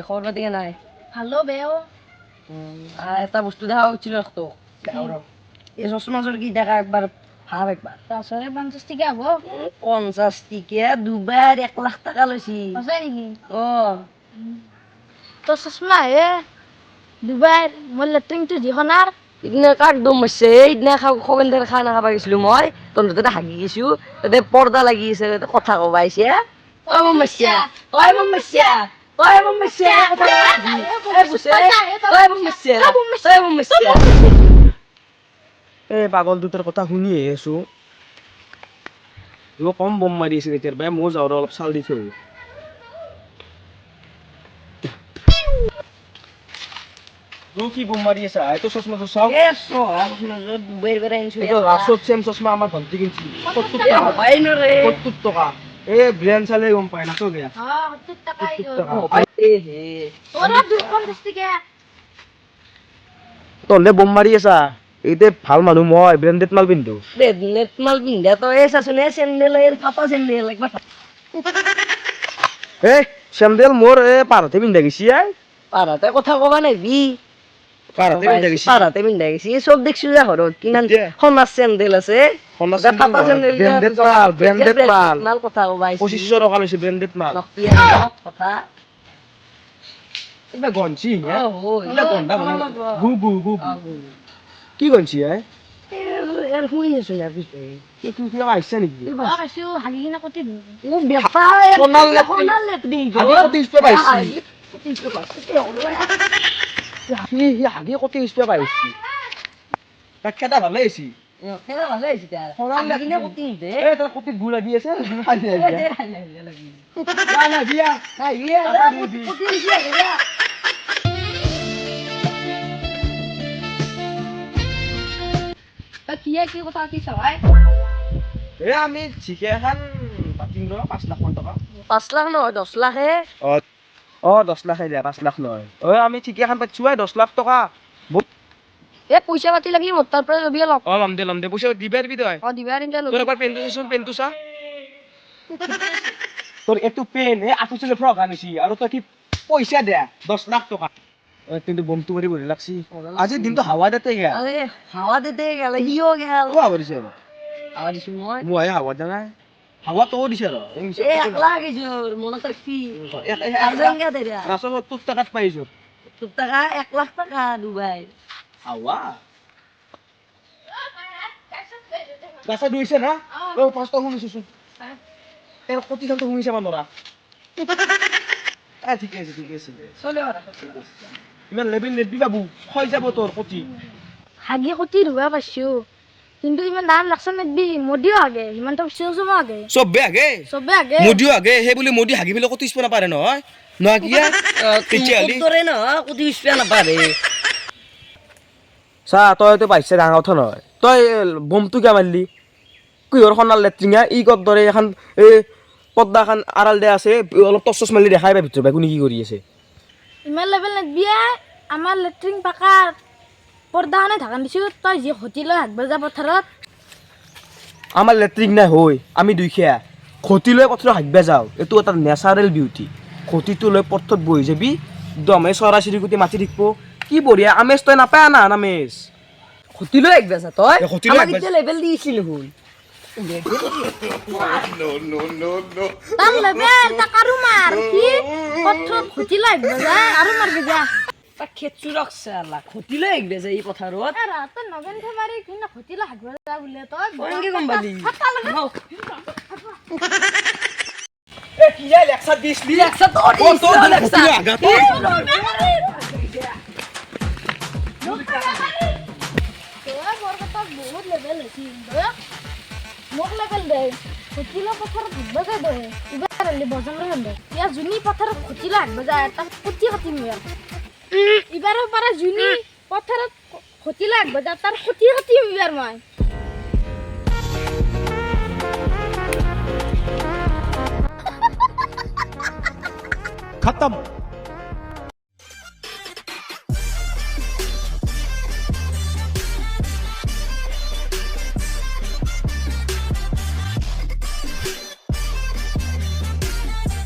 খবর পাতি নাই ভালো বেও আর একটা বস্তু দেখা হচ্ছিল তো এই চশমাজোর কি দেখা একবার ভাব একবার 50 টাকা হবো 50 টিকা দুবার 1 লাখ টাকা লইছি সঁচাই নেকি ও তো চশমা হে দুবাই মোৰ লেট্ৰিনটো যিখনাৰ ইদিনা কাক দম মারছে ইদিনা খগেন্দার খানা খাবা গেছিলো মই তন্ত্রতে হাগি গেছো তাতে পর্দা লাগি গেছে কথা কবা আইছে ওই মামা ওই মামা ওই মামা এই পাগল দুটাৰ কথা শুনিয়ে আছো কম বম মাৰি আছে এতিয়া বাই মই যাওঁ অলপ চাল দি থৈ কি বম মাৰি আছা এইটো চশমাটো চাও ৰাসত চেম চশমা আমাৰ ভণ্টি কিনছি 70 টকা এই ব্ৰেণ্ড চালে গম পাই নাচো গেয়া 70 টাকা 50 টাকা তলে বম মাৰি আছা এইতে ভাল মানুহ মই ব্ৰেণ্ডেড মাল পিন্ধো নেট মাল পিন্ধা তো এসা শুনে স্যান্ডেল এর ফাটা স্যান্ডেল একবার এই চেন্দেল মোৰ এই পাৰতে পিন্ধা গেছি পারাতে কথা কবা নাইবি পাৰতে পিন্ধা গেছি পারাতে পিন্ধা গেছি সব দেখছু যা ঘরত কিমান সোনার স্যান্ডেল আছে ফাটা স্যান্ডেল ব্ৰেণ্ডেড মাল মাল কথা কবা আইছি 2500 টকা লৈছে ব্ৰেণ্ডেড মাল নকিয়া কথা এটা গঞ্চি ও হই এটা গন্ডা গু গু গু কি গঞ্চি এর হুই আছে না পিছে কি কিবা আইছে নেকি আছো হাগি কিনা কতি ও বেপা সোনার লেট্রি আগে কত স্পে পাইছি আগে কত স্পে পাইছি তাক কেটা ভালে আইছি কেনা ভালো হইছে তার সোনার লাগি না কতি দে এ তোর কত গুলা দি আছে না না দিয়া নাই ইয়া কতি দিয়া গেলা কি কথা কি সবাই এ আমি জিকে এখন পাতিম ৰ 5 লাখ মান টকা 5 লাখ নহয় 10 লাখ হে 10 লাখ দিয়া 5 লাখ নহয় আমি ঠিকে এখন পাইছো 10 লাখ টকা এ পইচা পাতি লাগি মোৰ তাৰ পৰা লবি অলপ লম দে পইচা দিবা তই দিবা দিম তোৰ এবাৰ পেনটো চা তোৰ এটো পেন আঠু চলে ফ্ৰক আনিছি আৰু তই কি পইচা দে 10 লাখ টকা কিন্তু বমটো মাৰি বঢ়িয়া লাগছি আজি দিনটো হাৱা দেতে গেল আরে হাওয়া দিতে গেল ইও গেল হাৱা দিছে হাওয়া দিছি মই মই হাৱা দিয়া নাই হাৱা তো দিছে ৰ এ 1 লাখ গেছে মনে কর কি আজঙ্গা দেরা 70 টাকাত পাইছো তোর টাকা 1 লাখ টাকা দুবাই হাৱা গাছা দুইছে না ও 5 টাকা শুনিছো এ কোটি টাকা শুনিছে মানৰা ঠিক আছে চলে ওরা ইমান লেবেল নেবি বাবু হৈ যাব তোৰ কোটি হাগি কতি ধুবা পাইছো কিন্তু ইমান দাম লাগছে নেবি মদিও আগে ইমান তো চিওজম আগে চবে আগে মুদিও আগে হে বুলি মুদি হাগি পেলে কতি স্পনা পারে নহয় নয়া কিয়া তেতিয়ালি তোরে না কুদি স্পে না পারে চা তই তো পাইছে ডাঙৰ কথা নহয় তই বমটো কিয় মাৰলি কিহৰ খনাল লেট্ৰিঙা ই কত দৰে এখন এই পৰ্দাখন আড়াল দে আছে অলপ টচ মাৰলি দেখাই পাই ভিতৰ কোনে কি কৰি আছে ইমান লেভেল নেবি আমাৰ লেট্ৰিন পাকাৰ পৰ্দাখনে ঢাকান দিছো তই যি হতি লৈ হাগবা যা পথাৰত আমাৰ লেট্ৰিং নাই হৈ আমি দুইখীয়া খতি লৈ পথাৰত হাগবা যাওঁ এইটো এটা নেচাৰেল বিউটি খতিটো লৈ পথত বহি যাবি দমে চৰাই চিৰিকটি মাতি থাকিব কি বঢ়িয়া আমেজ তই নাপায় না আমেজ খুতিলো এক বেসা তই খুতিলো এক আমাকে বেসা। যে লেভেল দিছিল হুন তাৰ লেভেল তাকাৰো মাৰ কি পথাৰত হতি লাগবা যা আৰু মাৰগে যা তা খেচু রাখছে আল্লাহ খুতিলো এক বেসা এই পথারত ৰাতে নগেন মাৰি কিনা হতি লৈ হাগবা যা বুলে তই ওইঙ্গে গম পালি এ কিয়া লেকচার দিছলি একসাথ তোর ও তোর খতি আগা তো বহুত লেভেল আছে মোক লেভেল দে হতিলা পথাৰত হাগবা যা দে ইবাৰ বজন দে ইয়া জুনি পথাৰত হতিলা হাগবা যা এটা কতি কতি মিয়া ইবাৰৰ পৰা জুনি পথাৰত হতিলা হাগবা যা তাৰ কতি কতি মিয়াৰ মই खत्म